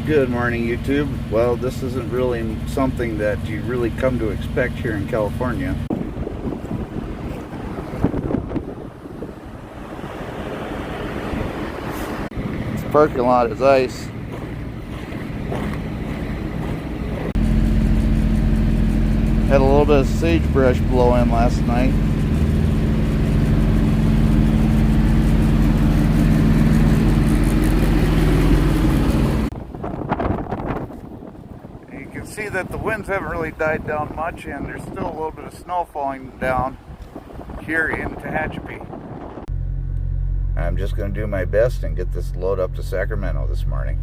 Good morning, YouTube. Well, this isn't really something that you really come to expect here in California. This parking lot is ice. Had a little bit of sagebrush blow in last night. You can see that the winds haven't really died down much, and there's still a little bit of snow falling down here in Tehachapi. I'm just going to do my best and get this load up to Sacramento this morning.